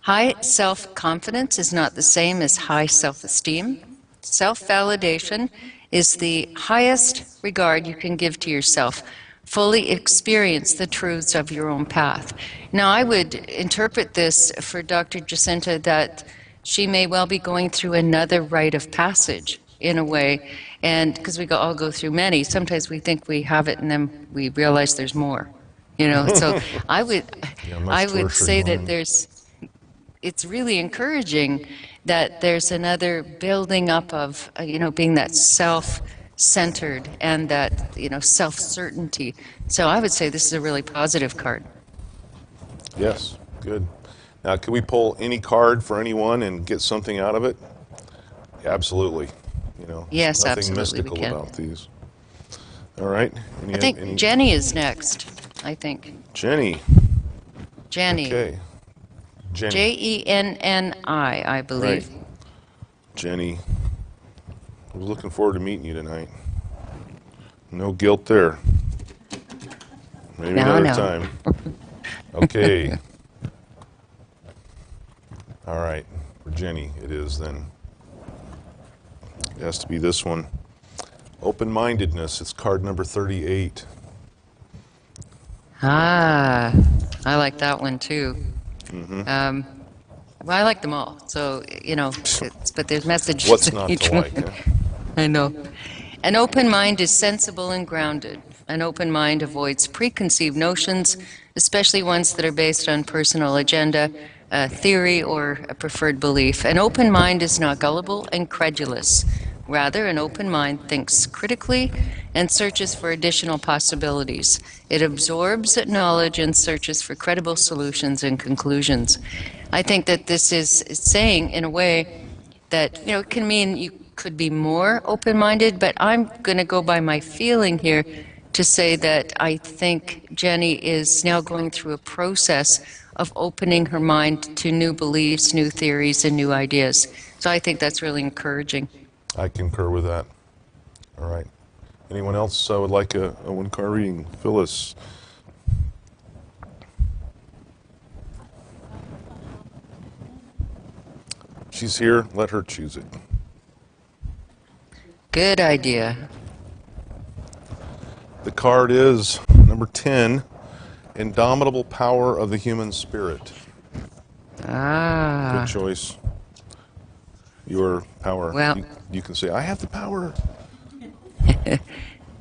High self-confidence is not the same as high self-esteem. Self-validation is the highest regard you can give to yourself. Fully experience the truths of your own path. Now, I would interpret this for Dr. Jacent that she may well be going through another rite of passage in a way, and because we all go through many, sometimes we think we have it and then we realize there's more, you know. So I would say that it's really encouraging that there's another building up of, being that self-centered and that, self-certainty. So I would say this is a really positive card. Yes, good. Now, can we pull any card for anyone and get something out of it? Absolutely. Yes, nothing absolutely mystical we can. about these. All right. I think Jenny is next. I think. Jenny. Okay. Jenny. Jenni, I believe. Right. Jenny. I was looking forward to meeting you tonight. No guilt there. Maybe another time. Okay. All right. For Jenny, it is then. It has to be this one. Open-mindedness. It's card number 38. I like that one too. Well, I like them all. So, but there's messages What's in not each to one. like? Yeah? I know. An open mind is sensible and grounded. An open mind avoids preconceived notions, especially ones that are based on personal agenda, theory, or a preferred belief. An open mind is not gullible and credulous. Rather, an open mind thinks critically and searches for additional possibilities. It absorbs knowledge and searches for credible solutions and conclusions. I think that this is saying, in a way, that, it can mean you could be more open-minded, but I'm going to go by my feeling here to say that I think Jenny is now going through a process of opening her mind to new beliefs, new theories, and new ideas. So I think that's really encouraging. I concur with that. All right. Anyone else would like a one-card reading? Phyllis. She's here. Let her choose it. Good idea. The card is number 10, Indomitable Power of the Human Spirit. Good choice. Your power. Well, you can say, I have the power.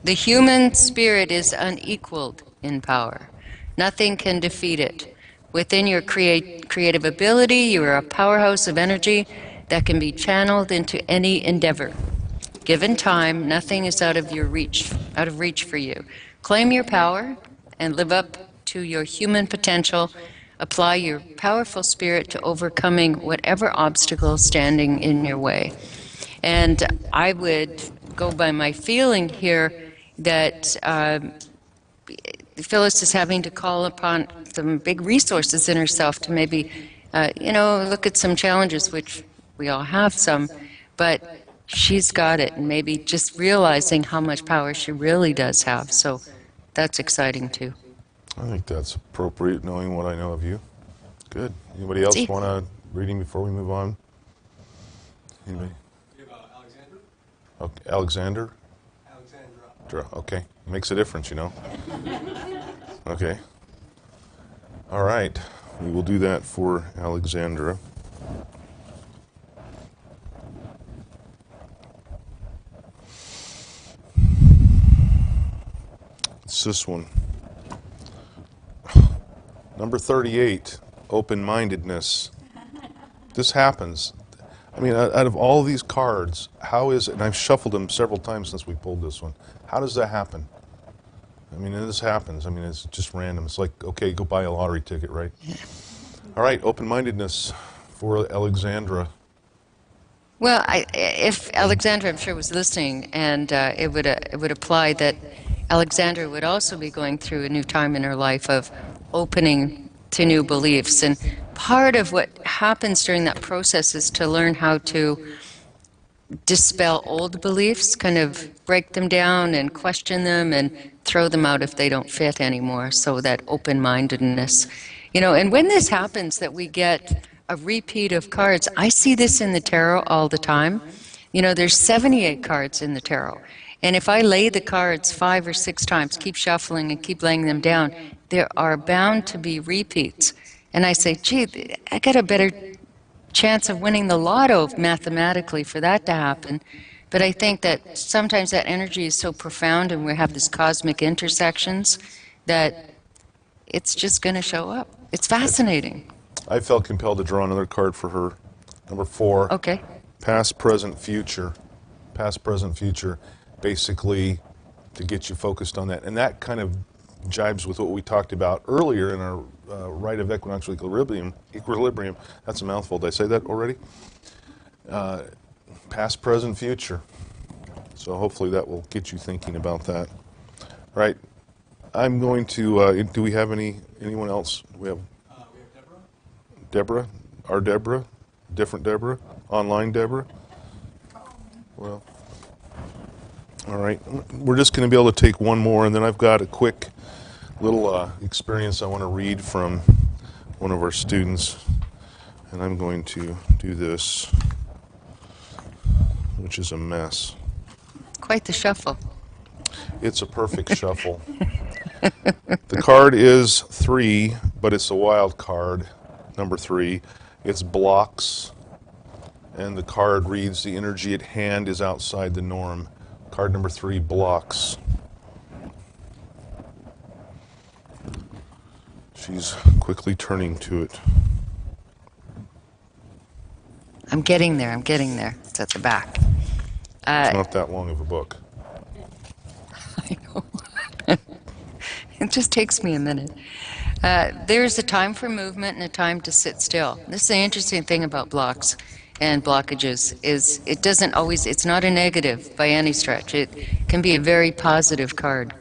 The human spirit is unequaled in power. Nothing can defeat it. Within your creative ability, you are a powerhouse of energy, that can be channeled into any endeavor. Given time, nothing is out of reach for you. Claim your power and live up to your human potential. Apply your powerful spirit to overcoming whatever obstacle is standing in your way. And I would go by my feeling here that Phyllis is having to call upon some big resources in herself to maybe, look at some challenges, which we all have some, but she's got it, and maybe just realizing how much power she really does have. So that's exciting too. I think that's appropriate, knowing what I know of you. Good. Anybody else want a reading before we move on? Anybody? Alexander? Okay. Alexander? Alexandra. Okay. Makes a difference, you know. Okay. All right. We will do that for Alexandra. It's this one. Number 38, open-mindedness. This happens. I mean, out of all these cards, how is it, and I've shuffled them several times since we pulled this one, how does that happen? I mean, this happens. I mean, it's just random. It's like, okay, go buy a lottery ticket, right? Yeah. All right, open-mindedness for Alexandra. Well, if Alexandra, I'm sure, was listening, and it would apply that Alexandra would also be going through a new time in her life of opening to new beliefs. And part of what happens during that process is to learn how to dispel old beliefs, kind of break them down and question them and throw them out if they don't fit anymore. So that open-mindedness. And when this happens, that we get a repeat of cards, I see this in the tarot all the time. There's 78 cards in the tarot. And if I lay the cards 5 or 6 times, keep shuffling and keep laying them down, there are bound to be repeats. And I say, gee, I got a better chance of winning the lotto mathematically for that to happen. But I think that sometimes that energy is so profound and we have these cosmic intersections that it's just going to show up. It's fascinating. I felt compelled to draw another card for her. Number 4. Okay. Past, present, future. Past, present, future. Basically, to get you focused on that. And that kind of jibes with what we talked about earlier in our Rite of Equinoctial Equilibrium. That's a mouthful. Did I say that already? Past, present, future. So hopefully that will get you thinking about that. Right. I'm going to, do we have anyone else? We have Deborah. Deborah? Our Deborah? Different Deborah? Online Deborah? Well, all right. We're just going to be able to take one more, and then I've got a quick little experience I want to read from one of our students. And I'm going to do this, which is a mess. Quite the shuffle. It's a perfect shuffle. The card is 3, but it's a wild card, number 3. It's blocks, and the card reads, the energy at hand is outside the norm. Card number 3, blocks. She's quickly turning to it. I'm getting there. It's at the back. It's not that long of a book. I know. It just takes me a minute. There's a time for movement and a time to sit still. This is the interesting thing about blocks and blockages, is it doesn't always, it's not a negative by any stretch. It can be a very positive card.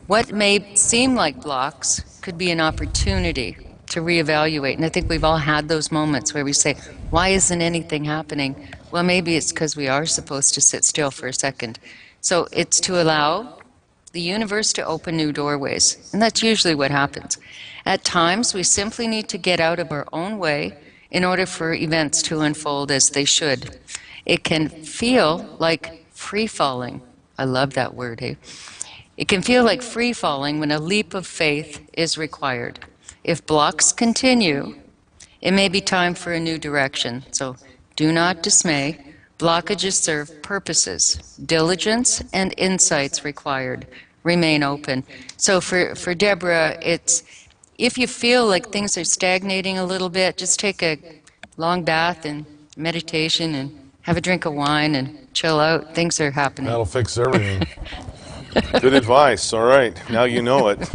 What may seem like blocks could be an opportunity to reevaluate. And I think we've all had those moments where we say, why isn't anything happening? Well, maybe it's because we are supposed to sit still for a second. So it's to allow the universe to open new doorways. And that's usually what happens. At times, we simply need to get out of our own way in order for events to unfold as they should. It can feel like free-falling. I love that word, eh? It can feel like free-falling when a leap of faith is required. If blocks continue, it may be time for a new direction. So do not dismay. Blockages serve purposes. Diligence and insights required. Remain open. So for Deborah, it's, if you feel like things are stagnating a little bit, just take a long bath and meditation and have a drink of wine and chill out, things are happening. That'll fix everything. Good advice. All right. Now you know it.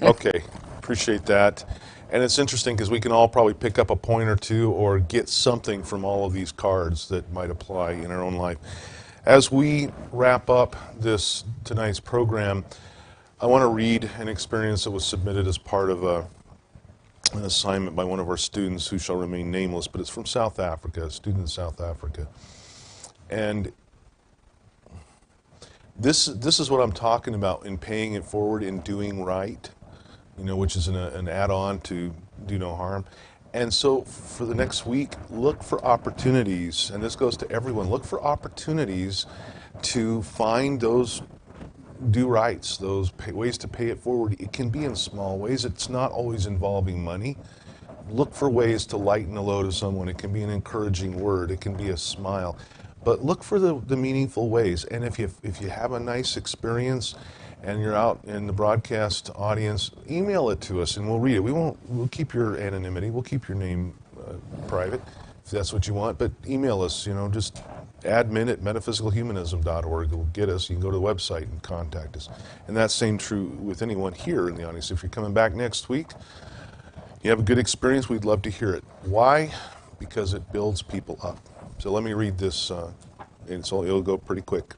Okay. Appreciate that. And it's interesting because we can all probably pick up a point or two or get something from all of these cards that might apply in our own life. As we wrap up this tonight's program, I want to read an experience that was submitted as part of an assignment by one of our students who shall remain nameless, but it's from South Africa, a student in South Africa. And this is what I'm talking about in paying it forward, in doing right, which is an add-on to do no harm. And so for the next week, look for opportunities, and this goes to everyone, look for opportunities to find those do rights, those ways to pay it forward. It can be in small ways. It's not always involving money. Look for ways to lighten the load of someone. It can be an encouraging word. It can be a smile. But look for the meaningful ways. And if you have a nice experience and you're out in the broadcast audience, email it to us and we'll read it. We'll keep your anonymity. We'll keep your name private if that's what you want. But email us, just admin@metaphysicalhumanism.org will get us. You can go to the website and contact us. And that's same true with anyone here in the audience. If you're coming back next week, you have a good experience, we'd love to hear it. Why? Because it builds people up. So let me read this, and it'll go pretty quick.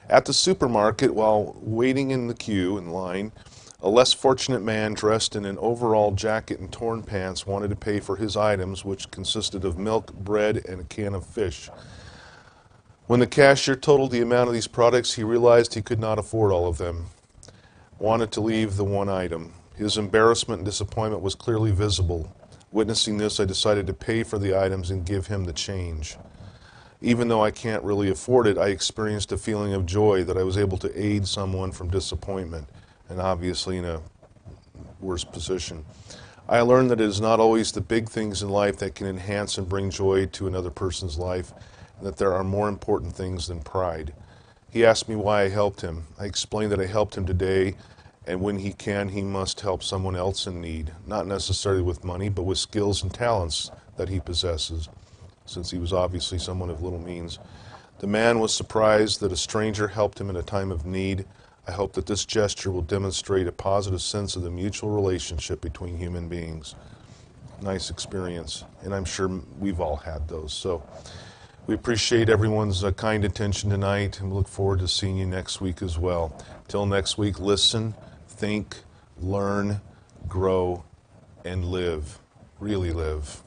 At the supermarket, while waiting in the queue in line, a less fortunate man dressed in an overall jacket and torn pants wanted to pay for his items, which consisted of milk, bread, and a can of fish. When the cashier totaled the amount of these products, he realized he could not afford all of them. Wanted to leave the one item. His embarrassment and disappointment was clearly visible. Witnessing this, I decided to pay for the items and give him the change. Even though I can't really afford it, I experienced a feeling of joy that I was able to aid someone from disappointment, and obviously in a worse position. I learned that it is not always the big things in life that can enhance and bring joy to another person's life, and that there are more important things than pride. He asked me why I helped him. I explained that I helped him today, and when he can, he must help someone else in need, not necessarily with money, but with skills and talents that he possesses, since he was obviously someone of little means. The man was surprised that a stranger helped him in a time of need. I hope that this gesture will demonstrate a positive sense of the mutual relationship between human beings. Nice experience, and I'm sure we've all had those. So we appreciate everyone's kind attention tonight, and we look forward to seeing you next week as well. Till next week, listen, think, learn, grow, and live. Really live.